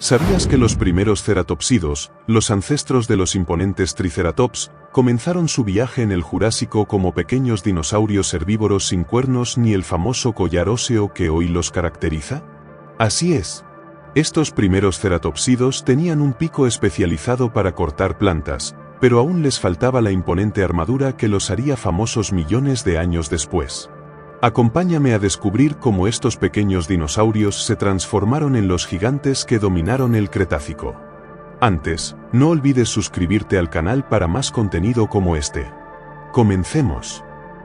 ¿Sabías que los primeros ceratopsidos, los ancestros de los imponentes triceratops, comenzaron su viaje en el Jurásico como pequeños dinosaurios herbívoros sin cuernos ni el famoso collar óseo que hoy los caracteriza? Así es. Estos primeros ceratopsidos tenían un pico especializado para cortar plantas, pero aún les faltaba la imponente armadura que los haría famosos millones de años después. Acompáñame a descubrir cómo estos pequeños dinosaurios se transformaron en los gigantes que dominaron el Cretácico. Antes, no olvides suscribirte al canal para más contenido como este. Comencemos.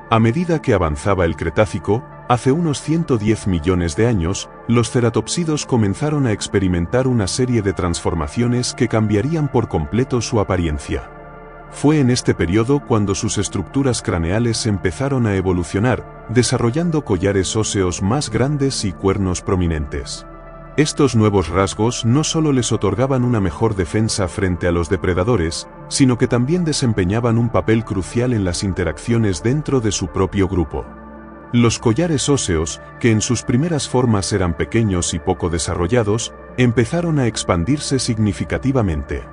A medida que avanzaba el Cretácico, hace unos 110 millones de años, los ceratopsidos comenzaron a experimentar una serie de transformaciones que cambiarían por completo su apariencia. Fue en este periodo cuando sus estructuras craneales empezaron a evolucionar, desarrollando collares óseos más grandes y cuernos prominentes. Estos nuevos rasgos no solo les otorgaban una mejor defensa frente a los depredadores, sino que también desempeñaban un papel crucial en las interacciones dentro de su propio grupo. Los collares óseos, que en sus primeras formas eran pequeños y poco desarrollados, empezaron a expandirse significativamente.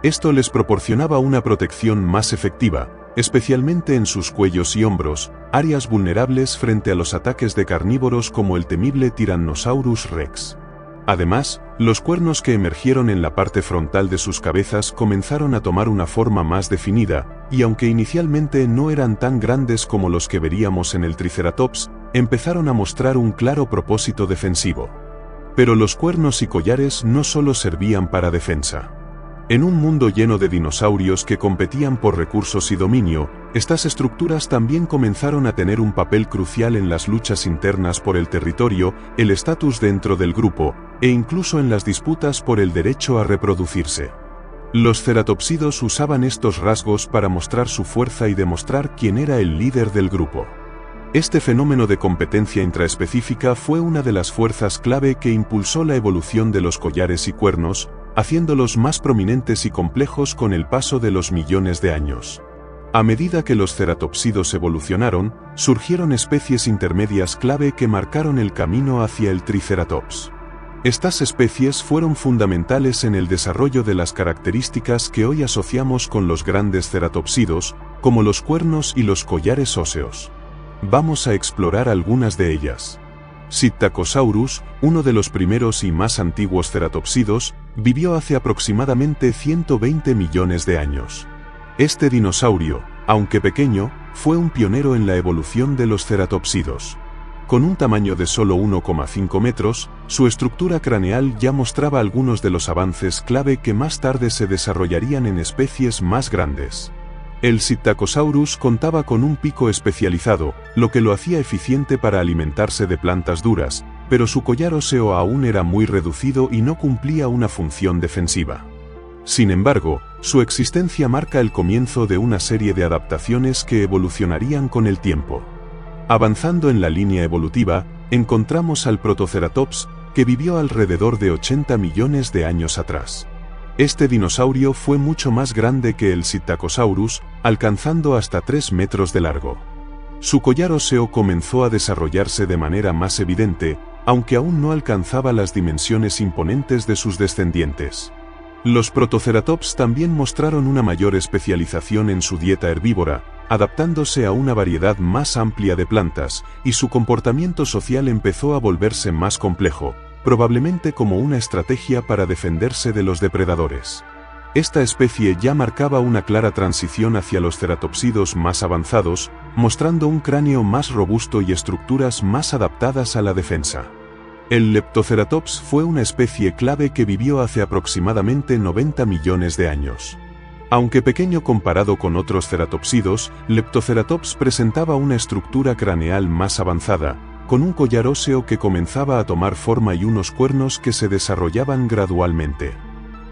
Esto les proporcionaba una protección más efectiva, especialmente en sus cuellos y hombros, áreas vulnerables frente a los ataques de carnívoros como el temible Tyrannosaurus Rex. Además, los cuernos que emergieron en la parte frontal de sus cabezas comenzaron a tomar una forma más definida, y aunque inicialmente no eran tan grandes como los que veríamos en el Triceratops, empezaron a mostrar un claro propósito defensivo. Pero los cuernos y collares no solo servían para defensa. En un mundo lleno de dinosaurios que competían por recursos y dominio, estas estructuras también comenzaron a tener un papel crucial en las luchas internas por el territorio, el estatus dentro del grupo, e incluso en las disputas por el derecho a reproducirse. Los ceratopsidos usaban estos rasgos para mostrar su fuerza y demostrar quién era el líder del grupo. Este fenómeno de competencia intraespecífica fue una de las fuerzas clave que impulsó la evolución de los collares y cuernos, haciéndolos más prominentes y complejos con el paso de los millones de años. A medida que los ceratopsidos evolucionaron, surgieron especies intermedias clave que marcaron el camino hacia el Triceratops. Estas especies fueron fundamentales en el desarrollo de las características que hoy asociamos con los grandes ceratopsidos, como los cuernos y los collares óseos. Vamos a explorar algunas de ellas. Psittacosaurus, uno de los primeros y más antiguos ceratopsidos, vivió hace aproximadamente 120 millones de años. Este dinosaurio, aunque pequeño, fue un pionero en la evolución de los ceratopsidos. Con un tamaño de solo 1,5 metros, su estructura craneal ya mostraba algunos de los avances clave que más tarde se desarrollarían en especies más grandes. El Psittacosaurus contaba con un pico especializado, lo que lo hacía eficiente para alimentarse de plantas duras, pero su collar óseo aún era muy reducido y no cumplía una función defensiva. Sin embargo, su existencia marca el comienzo de una serie de adaptaciones que evolucionarían con el tiempo. Avanzando en la línea evolutiva, encontramos al Protoceratops, que vivió alrededor de 80 millones de años atrás. Este dinosaurio fue mucho más grande que el Psittacosaurus, alcanzando hasta 3 metros de largo. Su collar óseo comenzó a desarrollarse de manera más evidente, aunque aún no alcanzaba las dimensiones imponentes de sus descendientes. Los Protoceratops también mostraron una mayor especialización en su dieta herbívora, adaptándose a una variedad más amplia de plantas, y su comportamiento social empezó a volverse más complejo, probablemente como una estrategia para defenderse de los depredadores. Esta especie ya marcaba una clara transición hacia los ceratopsidos más avanzados, mostrando un cráneo más robusto y estructuras más adaptadas a la defensa. El Leptoceratops fue una especie clave que vivió hace aproximadamente 90 millones de años. Aunque pequeño comparado con otros ceratopsidos, Leptoceratops presentaba una estructura craneal más avanzada, con un collar óseo que comenzaba a tomar forma y unos cuernos que se desarrollaban gradualmente.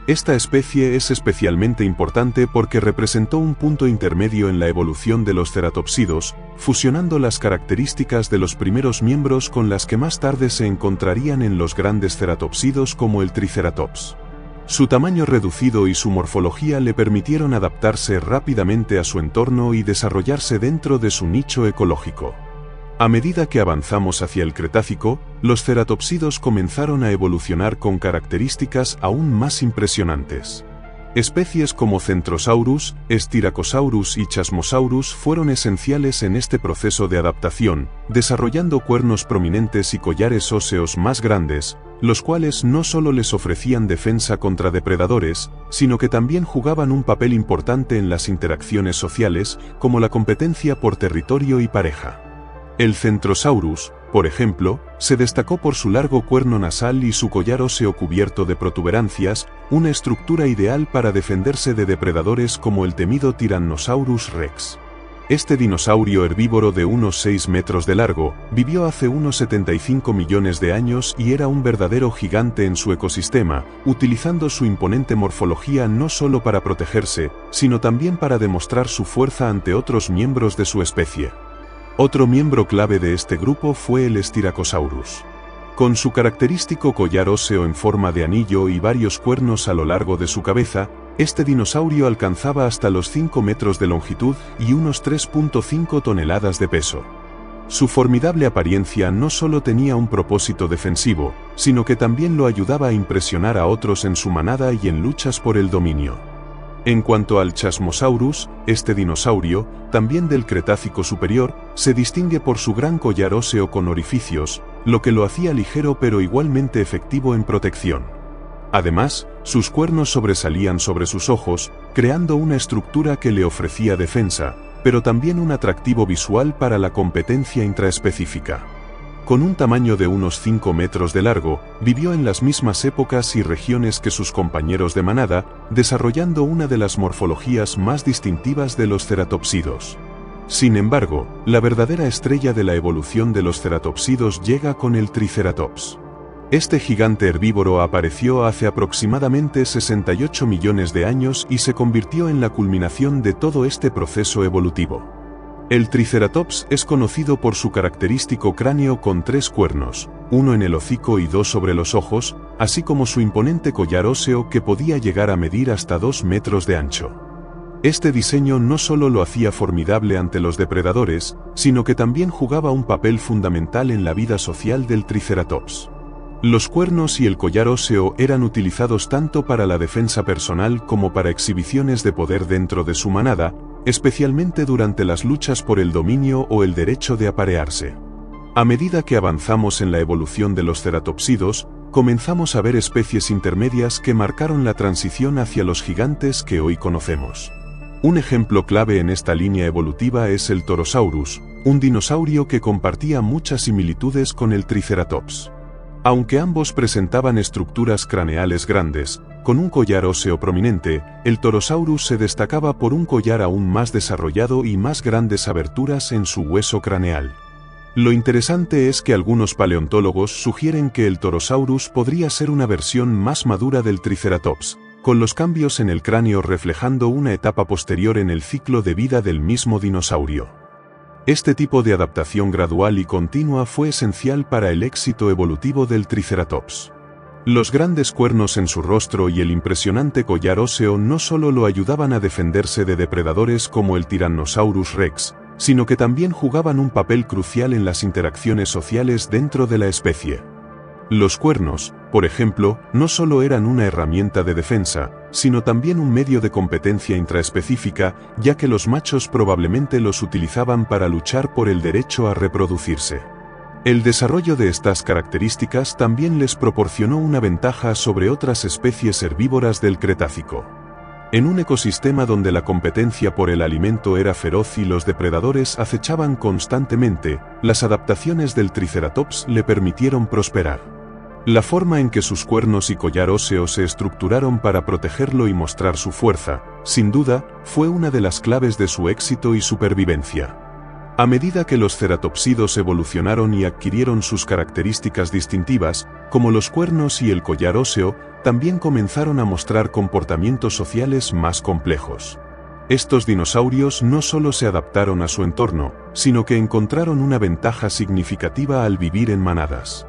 Esta especie es especialmente importante porque representó un punto intermedio en la evolución de los ceratopsidos, fusionando las características de los primeros miembros con las que más tarde se encontrarían en los grandes ceratopsidos como el Triceratops. Su tamaño reducido y su morfología le permitieron adaptarse rápidamente a su entorno y desarrollarse dentro de su nicho ecológico. A medida que avanzamos hacia el Cretácico, los ceratopsidos comenzaron a evolucionar con características aún más impresionantes. Especies como Centrosaurus, Styracosaurus y Chasmosaurus fueron esenciales en este proceso de adaptación, desarrollando cuernos prominentes y collares óseos más grandes, los cuales no solo les ofrecían defensa contra depredadores, sino que también jugaban un papel importante en las interacciones sociales, como la competencia por territorio y pareja. El Centrosaurus, por ejemplo, se destacó por su largo cuerno nasal y su collar óseo cubierto de protuberancias, una estructura ideal para defenderse de depredadores como el temido Tyrannosaurus rex. Este dinosaurio herbívoro de unos 6 metros de largo, vivió hace unos 75 millones de años y era un verdadero gigante en su ecosistema, utilizando su imponente morfología no solo para protegerse, sino también para demostrar su fuerza ante otros miembros de su especie. Otro miembro clave de este grupo fue el Styracosaurus. Con su característico collar óseo en forma de anillo y varios cuernos a lo largo de su cabeza, este dinosaurio alcanzaba hasta los 5 metros de longitud y unos 3.5 toneladas de peso. Su formidable apariencia no solo tenía un propósito defensivo, sino que también lo ayudaba a impresionar a otros en su manada y en luchas por el dominio. En cuanto al Chasmosaurus, este dinosaurio, también del Cretácico superior, se distingue por su gran collar óseo con orificios, lo que lo hacía ligero pero igualmente efectivo en protección. Además, sus cuernos sobresalían sobre sus ojos, creando una estructura que le ofrecía defensa, pero también un atractivo visual para la competencia intraespecífica. Con un tamaño de unos 5 metros de largo, vivió en las mismas épocas y regiones que sus compañeros de manada, desarrollando una de las morfologías más distintivas de los ceratopsidos. Sin embargo, la verdadera estrella de la evolución de los ceratopsidos llega con el Triceratops. Este gigante herbívoro apareció hace aproximadamente 68 millones de años y se convirtió en la culminación de todo este proceso evolutivo. El Triceratops es conocido por su característico cráneo con 3 cuernos, uno en el hocico y 2 sobre los ojos, así como su imponente collar óseo que podía llegar a medir hasta 2 metros de ancho. Este diseño no solo lo hacía formidable ante los depredadores, sino que también jugaba un papel fundamental en la vida social del Triceratops. Los cuernos y el collar óseo eran utilizados tanto para la defensa personal como para exhibiciones de poder dentro de su manada, especialmente durante las luchas por el dominio o el derecho de aparearse. A medida que avanzamos en la evolución de los ceratopsidos, comenzamos a ver especies intermedias que marcaron la transición hacia los gigantes que hoy conocemos. Un ejemplo clave en esta línea evolutiva es el Torosaurus, un dinosaurio que compartía muchas similitudes con el Triceratops. Aunque ambos presentaban estructuras craneales grandes, con un collar óseo prominente, el Torosaurus se destacaba por un collar aún más desarrollado y más grandes aberturas en su hueso craneal. Lo interesante es que algunos paleontólogos sugieren que el Torosaurus podría ser una versión más madura del Triceratops, con los cambios en el cráneo reflejando una etapa posterior en el ciclo de vida del mismo dinosaurio. Este tipo de adaptación gradual y continua fue esencial para el éxito evolutivo del Triceratops. Los grandes cuernos en su rostro y el impresionante collar óseo no solo lo ayudaban a defenderse de depredadores como el Tyrannosaurus rex, sino que también jugaban un papel crucial en las interacciones sociales dentro de la especie. Los cuernos, por ejemplo, no solo eran una herramienta de defensa, sino también un medio de competencia intraespecífica, ya que los machos probablemente los utilizaban para luchar por el derecho a reproducirse. El desarrollo de estas características también les proporcionó una ventaja sobre otras especies herbívoras del Cretácico. En un ecosistema donde la competencia por el alimento era feroz y los depredadores acechaban constantemente, las adaptaciones del Triceratops le permitieron prosperar. La forma en que sus cuernos y collar óseo se estructuraron para protegerlo y mostrar su fuerza, sin duda, fue una de las claves de su éxito y supervivencia. A medida que los ceratopsidos evolucionaron y adquirieron sus características distintivas, como los cuernos y el collar óseo, también comenzaron a mostrar comportamientos sociales más complejos. Estos dinosaurios no solo se adaptaron a su entorno, sino que encontraron una ventaja significativa al vivir en manadas.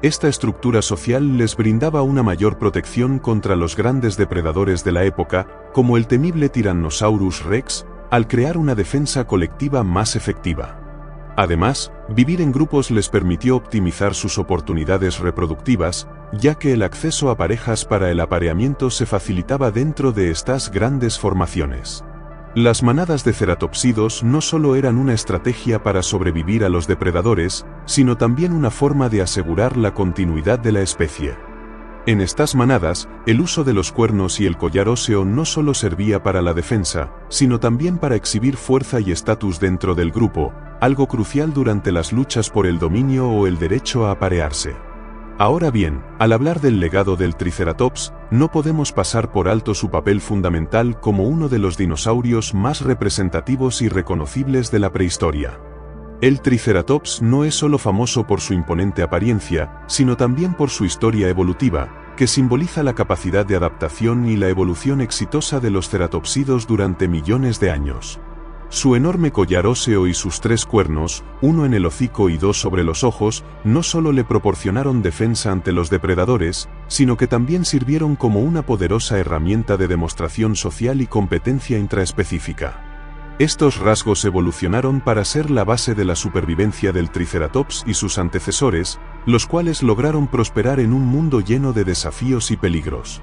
Esta estructura social les brindaba una mayor protección contra los grandes depredadores de la época, como el temible Tyrannosaurus rex, al crear una defensa colectiva más efectiva. Además, vivir en grupos les permitió optimizar sus oportunidades reproductivas, ya que el acceso a parejas para el apareamiento se facilitaba dentro de estas grandes formaciones. Las manadas de ceratopsidos no solo eran una estrategia para sobrevivir a los depredadores, sino también una forma de asegurar la continuidad de la especie. En estas manadas, el uso de los cuernos y el collar óseo no solo servía para la defensa, sino también para exhibir fuerza y estatus dentro del grupo, algo crucial durante las luchas por el dominio o el derecho a aparearse. Ahora bien, al hablar del legado del Triceratops, no podemos pasar por alto su papel fundamental como uno de los dinosaurios más representativos y reconocibles de la prehistoria. El Triceratops no es solo famoso por su imponente apariencia, sino también por su historia evolutiva, que simboliza la capacidad de adaptación y la evolución exitosa de los ceratopsidos durante millones de años. Su enorme collar óseo y sus 3 cuernos, uno en el hocico y 2 sobre los ojos, no solo le proporcionaron defensa ante los depredadores, sino que también sirvieron como una poderosa herramienta de demostración social y competencia intraespecífica. Estos rasgos evolucionaron para ser la base de la supervivencia del Triceratops y sus antecesores, los cuales lograron prosperar en un mundo lleno de desafíos y peligros.